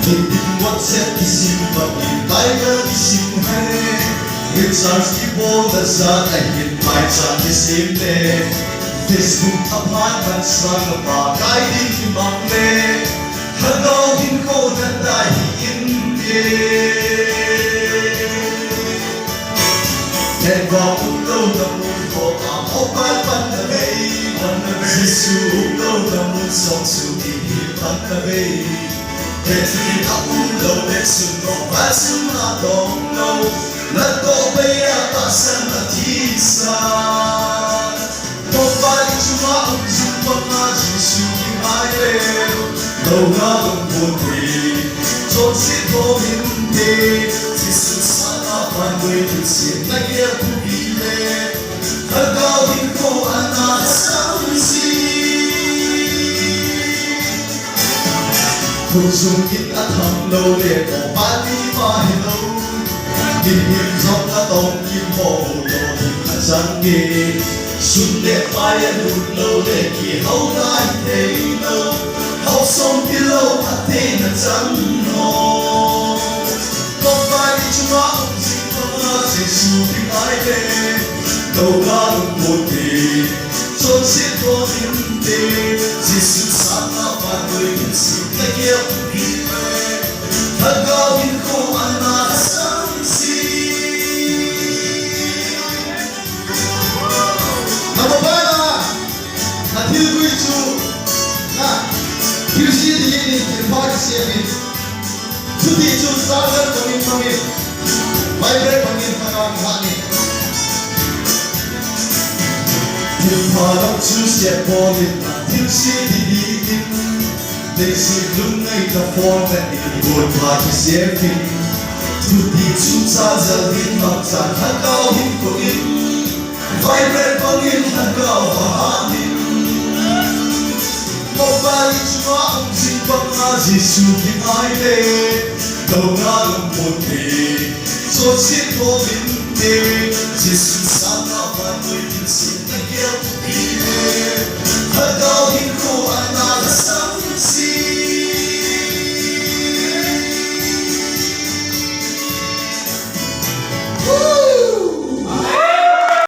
What set is in but in tiger is in hay. It's our people that's not I hit my time is in there. Facebook apartments run about guiding him up there. Hello in cold and I in there. And walk alone the moon for a mobile pan the bay. On the very soon, the moon song to be hit on the bay. Every ulo let's go pass na don't know let go be a pass na tisa no body to my to my Jesus I no God would be so sit for him day this is sana one way to see like here to be there a God in go and sound see Kung kit at hầm lâu để bỏ ba đi mà hình lâu Kìm hiểm dọc đã tổng kim bộ đồ hình hạt răng nghề Xuân đẹp phai ăn hụt lâu để kỳ hậu gai thế lâu Học xong kia lâu hạt thế nà trắng hò Có vai đi chung á ông dịch có ngã dễ xu kinh ai đê Đầu gà lục một kỳ Trôn xiết vô hình tê Dì sự sáng ngã và người hình xịt Hãy subscribe cho kênh Ghiền Mì Gõ để không bỏ lỡ They see lung ngay ta form that it would like to see everything. To the two sides of it, not that I go him for him. Vibrate on him, I go for him. Nobody to my own sin, but as is shooting my day. No, not one day. So sit for him, day. This is not how I will see the guilt.